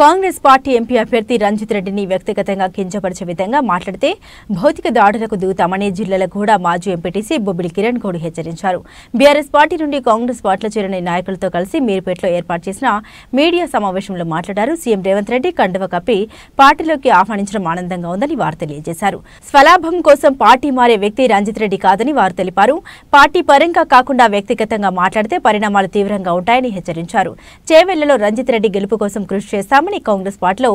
Congress party MP అభ్యర్థి రంజిత్ రెడ్డిని వ్యక్తిగతంగా కించపరిచే విధంగా మాట్లాడితే భౌతిక దాడులకు దిగుతామని జిల్లాలగూడ మాజీ ఎంపీటీసీ బొబ్బిలి కిరణ్ గౌడ్ హెచ్చరించారు. బీఆర్ఎస్ పార్టీ నుండి కాంగ్రెస్ పార్టీలో చేరిన నాయకులతో కలిసి మీర్పేటలో ఏర్పాటు చేసిన మీడియా సమావేశంలో మాట్లాడారు. సీఎం రేవంత్ రెడ్డి కండువ కప్పి పార్టీలోకి ఆహ్వానించడం ఆనందంగా ఉందని వారు తెలియజేశారు. స్వలాభం కోసం పార్టీ మారే వ్యక్తి రంజిత్ రెడ్డి కాదని వారు తెలిపారు. పార్టీ పరంగా కాకుండా వ్యక్తిగతంగా మాట్లాడితే పరిణామాలు తీవ్రంగా ఉంటాయని హెచ్చరించారు. చేవెళ్లలో రంజిత్ రెడ్డి గెలుపు కోసం కృషి చేస్తామని కాంగ్రెస్ పార్టీలో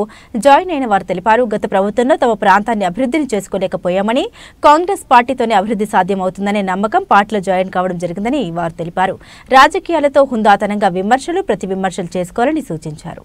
జాయిన్ అయిన వారు తెలిపారు. గత ప్రభుత్వంలో తమ ప్రాంతాన్ని అభివృద్ధిని చేసుకోలేకపోయామని కాంగ్రెస్ పార్టీతోనే అభివృద్ధి సాధ్యమవుతుందనే నమ్మకం పార్టీలో జాయిన్ కావడం జరిగిందని వారు తెలిపారు. రాజకీయాలతో హుందాతనంగా విమర్శలు ప్రతి విమర్శలు చేసుకోవాలని సూచించారు.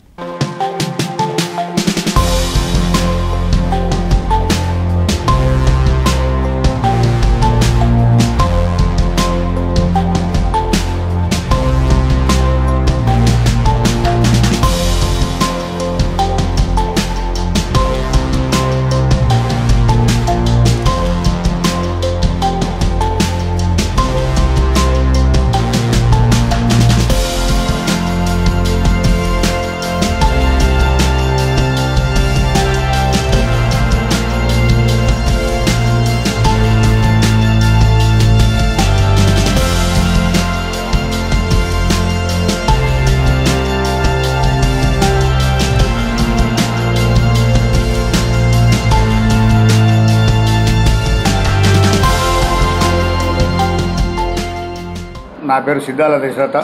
నా పేరు సిద్ధాల దశరథ,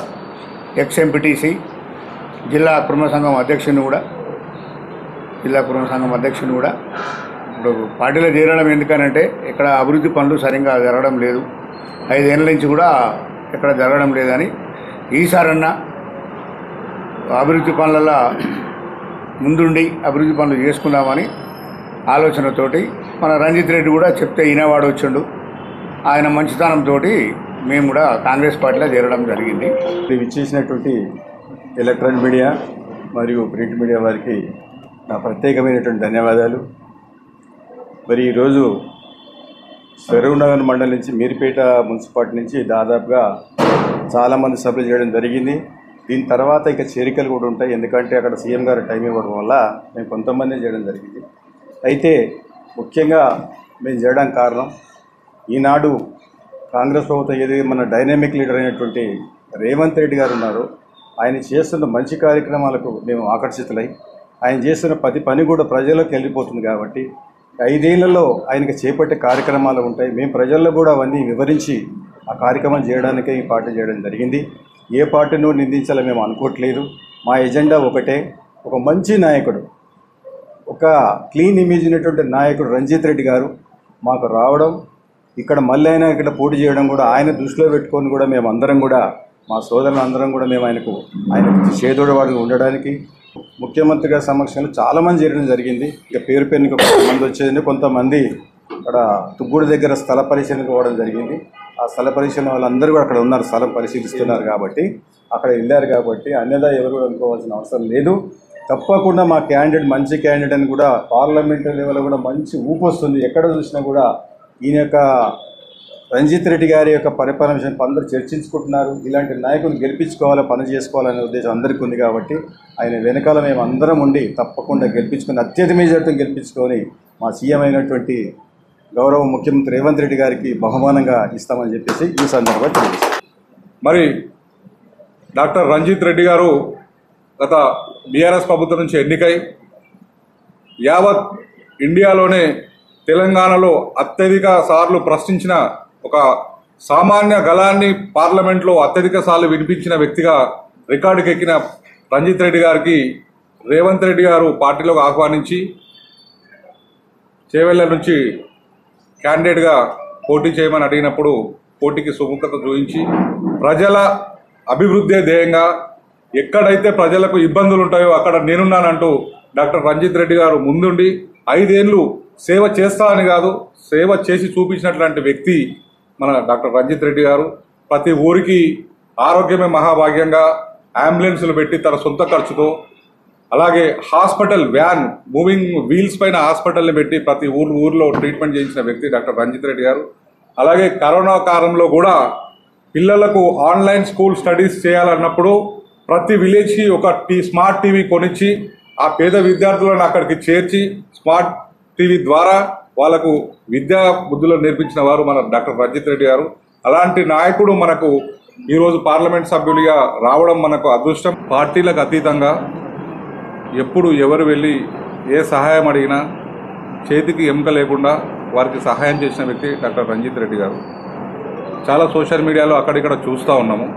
ఎక్స్ ఎంపీటీసీ, జిల్లా కుటుంబ సంఘం అధ్యక్షుని కూడా. ఇప్పుడు పార్టీలో చేరడం ఎందుకనంటే ఇక్కడ అభివృద్ధి పనులు సరిగ్గా జరగడం లేదు, 5 ఏళ్ళ నుంచి కూడా ఎక్కడ జరగడం లేదని ఈసారన్నా అభివృద్ధి పనులలో ముందుండి అభివృద్ధి పనులు చేసుకుందామని ఆలోచనతోటి మన రంజిత్ రెడ్డి కూడా చెప్తే ఈయనవాడు వచ్చిండు. ఆయన మంచితనంతో మేము కూడా కాంగ్రెస్ పార్టీలో చేరడం జరిగింది. విచ్చేసినటువంటి ఎలక్ట్రానిక్ మీడియా మరియు ప్రింట్ మీడియా వారికి నా ప్రత్యేకమైనటువంటి ధన్యవాదాలు. మరి ఈరోజు సరూనగర్ మండలం నుంచి మీర్పేట మున్సిపాలిటీ నుంచి దాదాపుగా చాలామంది సభ్యులు చేయడం జరిగింది. దీని తర్వాత ఇక చేరికలు కూడా ఉంటాయి, ఎందుకంటే అక్కడ సీఎం గారు టైం ఇవ్వడం వల్ల మేము కొంతమంది చేయడం జరిగింది. అయితే ముఖ్యంగా మేము చేయడానికి కారణం ఈనాడు కాంగ్రెస్ ప్రభుత్వం ఏదైతే మన డైనామిక్ లీడర్ అయినటువంటి రేవంత్ రెడ్డి గారు ఉన్నారో ఆయన చేస్తున్న మంచి కార్యక్రమాలకు మేము ఆకర్షితులై ఆయన చేస్తున్న ప్రతి పని కూడా ప్రజల్లోకి వెళ్ళిపోతుంది. కాబట్టి 5 ఏళ్లలో ఆయనకి చేపట్టే కార్యక్రమాలు ఉంటాయి. మేము ప్రజల్లో కూడా అవన్నీ వివరించి ఆ కార్యక్రమం చేయడానికే ఈ పార్టీ చేయడం జరిగింది. ఏ పార్టీనో నిందించాలని మేము అనుకోవట్లేదు. మా ఎజెండా ఒకటే, ఒక మంచి నాయకుడు, ఒక క్లీన్ ఇమేజ్ ఉన్నటువంటి నాయకుడు రంజిత్ రెడ్డి గారు మాకు రావడం, ఇక్కడ మళ్ళీ అయినా ఇక్కడ పోటీ చేయడం కూడా ఆయన దృష్టిలో పెట్టుకొని కూడా మేము అందరం కూడా మా సోదరులు అందరం కూడా మేము ఆయనకు చేదోడవాడుగా ఉండడానికి ముఖ్యమంత్రి గారి సమక్షంలో చాలామంది చేరడం జరిగింది. ఇక పేరు కొంతమంది వచ్చేది, కొంతమంది అక్కడ తుగ్గూడు దగ్గర స్థల పరిశీలనకు పోవడం జరిగింది. ఆ స్థల పరిశీలన వాళ్ళందరూ కూడా అక్కడ ఉన్నారు, స్థలం పరిశీలిస్తున్నారు కాబట్టి అక్కడ వెళ్ళారు. కాబట్టి అన్యదా ఎవరు కూడా అనుకోవాల్సిన అవసరం లేదు. తప్పకుండా మా క్యాండిడేట్ మంచి క్యాండిడేట్ అని కూడా పార్లమెంటు లెవెల్లో కూడా మంచి ఊపు వస్తుంది. ఎక్కడ చూసినా కూడా ఈయన యొక్క రంజిత్ రెడ్డి గారి యొక్క పరిపాలన విషయం అందరూ చర్చించుకుంటున్నారు. ఇలాంటి నాయకులు గెలిపించుకోవాలి, పని చేసుకోవాలనే ఉద్దేశం అందరికీ ఉంది. కాబట్టి ఆయన వెనకాల మేము అందరం ఉండి తప్పకుండా గెలిపించుకొని అత్యధిక మెజార్టీతో గెలిపించుకొని మా సీఎం అయినటువంటి గౌరవ ముఖ్యమంత్రి రేవంత్ రెడ్డి గారికి బహుమానంగా ఇస్తామని చెప్పేసి ఈ సందర్భంగా తెలియజేస్తాం. మరి డాక్టర్ రంజిత్ రెడ్డి గారు గత బీఆర్ఎస్ ప్రభుత్వం నుంచి ఎన్నికై యావత్ ఇండియాలోనే తెలంగాణలో అత్యధిక సార్లు ప్రశ్నించిన ఒక సామాన్య గళాన్ని పార్లమెంట్లో అత్యధిక సార్లు వినిపించిన వ్యక్తిగా రికార్డుకి ఎక్కిన రంజిత్ రెడ్డి గారికి రేవంత్ రెడ్డి గారు పార్టీలోకి ఆహ్వానించి చేవెళ్ల నుంచి క్యాండిడేట్గా పోటీ చేయమని అడిగినప్పుడు పోటీకి సుముఖత చూపించి ప్రజల అభివృద్ధి ధ్యేయంగా ఎక్కడైతే ప్రజలకు ఇబ్బందులు ఉంటాయో అక్కడ నేనున్నానంటూ డాక్టర్ రంజిత్ రెడ్డి గారు ముందుండి 5 ఏళ్లు సేవ చేస్తా అని కాదు, సేవ చేసి చూపించినటువంటి వ్యక్తి మన డాక్టర్ రంజిత్ రెడ్డి గారు. ప్రతి ఊరికి ఆరోగ్యమే మహాభాగ్యంగా అంబులెన్సులు పెట్టి తన సొంత ఖర్చుతో, అలాగే హాస్పిటల్ వ్యాన్ మూవింగ్ వీల్స్ పైన హాస్పిటల్ని పెట్టి ప్రతి ఊర్లో ట్రీట్మెంట్ చేయించిన వ్యక్తి డాక్టర్ రంజిత్ రెడ్డి గారు. అలాగే కరోనా కాలంలో కూడా పిల్లలకు ఆన్లైన్ స్కూల్ స్టడీస్ చేయాలన్నప్పుడు ప్రతి విలేజ్కి ఒక స్మార్ట్ టీవీ కొనిచ్చి ఆ పేద విద్యార్థులను అక్కడికి చేర్చి స్మార్ట్ టీవీ ద్వారా వాళ్ళకు విద్యా బుద్ధులను నేర్పించిన వారు మన డాక్టర్ రంజిత్ రెడ్డి గారు. అలాంటి నాయకుడు మనకు ఈరోజు పార్లమెంట్ సభ్యులుగా రావడం మనకు అదృష్టం. పార్టీలకు అతీతంగా ఎప్పుడు ఎవరు వెళ్ళి ఏ సహాయం అడిగినా చేతికి ఎముక లేకుండా వారికి సహాయం చేసిన వ్యక్తి డాక్టర్ రంజిత్ రెడ్డి గారు. చాలా సోషల్ మీడియాలో అక్కడిక్కడ చూస్తూ ఉన్నాము.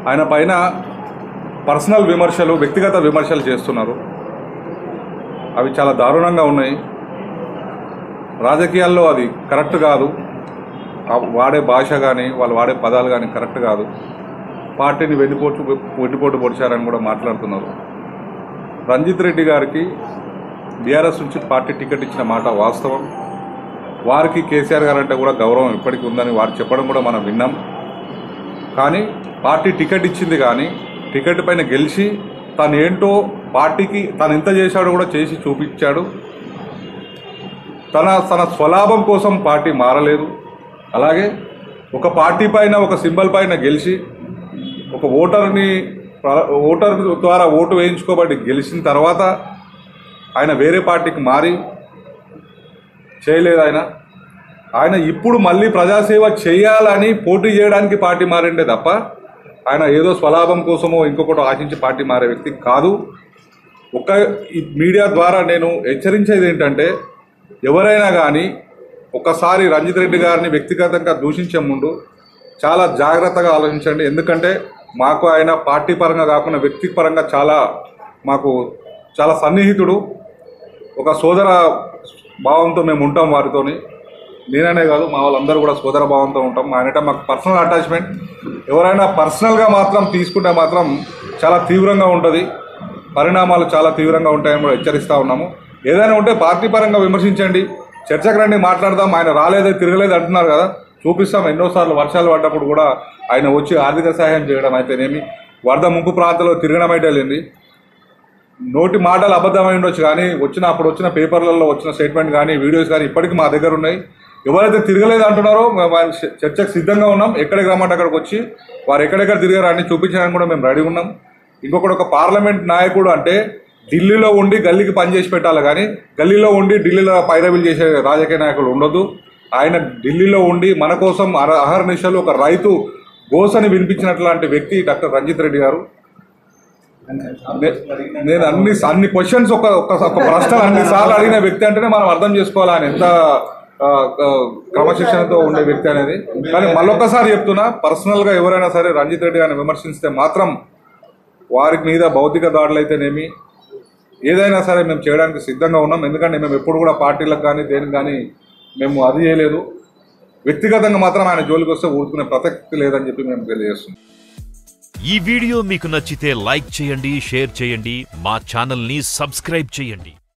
ఆయన పైన పర్సనల్ విమర్శలు, వ్యక్తిగత విమర్శలు చేస్తున్నారు. అవి చాలా దారుణంగా ఉన్నాయి. రాజకీయాల్లో అది కరెక్ట్ కాదు. వాడే భాష కానీ వాళ్ళు వాడే పదాలు కానీ కరెక్ట్ కాదు. పార్టీని వెన్నుపోటు పొడిచారని కూడా మాట్లాడుతున్నారు. రంజిత్ రెడ్డి గారికి బీఆర్ఎస్ నుంచి పార్టీ టికెట్ ఇచ్చిన మాట వాస్తవం. వారికి కేసీఆర్ గారు అంటే కూడా గౌరవం ఇప్పటికీ ఉందని వారు చెప్పడం కూడా మనం విన్నాం. కానీ పార్టీ టికెట్ ఇచ్చింది, కానీ టికెట్ పైన గెలిచి తను ఏంటో పార్టీకి తను ఎంత చేశాడో కూడా చేసి చూపించాడు. తన స్వలాభం కోసం పార్టీ మారలేదు. అలాగే ఒక పార్టీ పైన, ఒక సింబల్ పైన గెలిచి ఒక ఓటర్ ద్వారా ఓటు వేయించుకోబడి గెలిచిన తర్వాత ఆయన వేరే పార్టీకి మారి చేయలేదు. ఆయన ఇప్పుడు మళ్ళీ ప్రజాసేవ చేయాలని పోటీ చేయడానికి పార్టీ మారిండే తప్ప ఆయన ఏదో స్వలాభం కోసమో ఇంకొకటి ఆశించి పార్టీ మారే వ్యక్తి కాదు. ఈ మీడియా ద్వారా నేను హెచ్చరించేది ఏంటంటే, ఎవరైనా కానీ ఒక్కసారి రంజిత్ రెడ్డి గారిని వ్యక్తిగతంగా దూషించే ముందు చాలా జాగ్రత్తగా ఆలోచించండి. ఎందుకంటే మాకు ఆయన పార్టీ పరంగా కాకుండా వ్యక్తి పరంగా మాకు చాలా సన్నిహితుడు. ఒక సోదర భావంతో మేము ఉంటాం వారితోని. నేననే కాదు, మా వాళ్ళందరూ కూడా సోదర భావంతో ఉంటాం. ఆయనట మాకు పర్సనల్ అటాచ్మెంట్. ఎవరైనా పర్సనల్గా మాత్రం తీసుకుంటే మాత్రం చాలా తీవ్రంగా ఉంటుంది, పరిణామాలు చాలా తీవ్రంగా ఉంటాయని కూడా హెచ్చరిస్తూ ఉన్నాము. ఏదైనా ఉంటే పార్టీ పరంగా విమర్శించండి, చర్చకు రండి, మాట్లాడదాం. ఆయన రాలేదు, తిరగలేదు అంటున్నారు కదా, చూపిస్తాం. ఎన్నోసార్లు వర్షాలు పడ్డప్పుడు కూడా ఆయన వచ్చి ఆర్థిక సహాయం చేయడం అయితేనేమి, వరద ముంపు ప్రాంతంలో తిరగడం అయితే వెళ్ళింది. నోటి మాటలు అబద్ధమై ఉండొచ్చు, కానీ అప్పుడు వచ్చిన పేపర్లలో వచ్చిన స్టేట్మెంట్ కానీ వీడియోస్ కానీ ఇప్పటికీ మా దగ్గర ఉన్నాయి. ఎవరైతే తిరగలేదు అంటున్నారో చర్చకు సిద్ధంగా ఉన్నాం. ఎక్కడికి రమ్మంటే అక్కడికి వచ్చి వారు ఎక్కడెక్కడ తిరిగారో అన్ని చూపించడానికి కూడా మేము రెడీ ఉన్నాం. ఇంకొకటి, ఒక పార్లమెంట్ నాయకుడు అంటే ఢిల్లీలో ఉండి గల్లీకి పనిచేసి పెట్టాలి, కానీ గల్లీలో ఉండి ఢిల్లీలో పైరవీలు చేసే రాజకీయ నాయకులు ఉండొద్దు. ఆయన ఢిల్లీలో ఉండి మన కోసం అహర్నిశలు ఒక రైతు గోసని వినిపించినట్లాంటి వ్యక్తి డాక్టర్ రంజిత్ రెడ్డి గారు. నేను అన్ని క్వశ్చన్స్ ఒక ప్రశ్నలు అన్నిసార్లు అడిగిన వ్యక్తి అంటేనే మనం అర్థం చేసుకోవాలి ఆయన ఎంత క్రమశిక్షణతో ఉండే వ్యక్తి అనేది. కానీ మళ్ళొక్కసారి చెప్తున్నా, పర్సనల్గా ఎవరైనా సరే రంజిత్ రెడ్డి గారిని విమర్శిస్తే మాత్రం వారి మీద భౌతిక దాడులు అయితేనేమి ఏదైనా సరే మేము చేయడానికి సిద్ధంగా ఉన్నాం. ఎందుకంటే మేము ఎప్పుడు కూడా పార్టీలకు కానీ దేనికి కానీ మేము అది చేయలేదు. వ్యక్తిగతంగా మాత్రం ఆయన జోలికి వస్తే ఊరుకునే ప్రసక్తి లేదని చెప్పి మేము తెలియజేస్తున్నాం. ఈ వీడియో మీకు నచ్చితే లైక్ చేయండి, షేర్ చేయండి, మా ఛానల్ని సబ్స్క్రైబ్ చేయండి.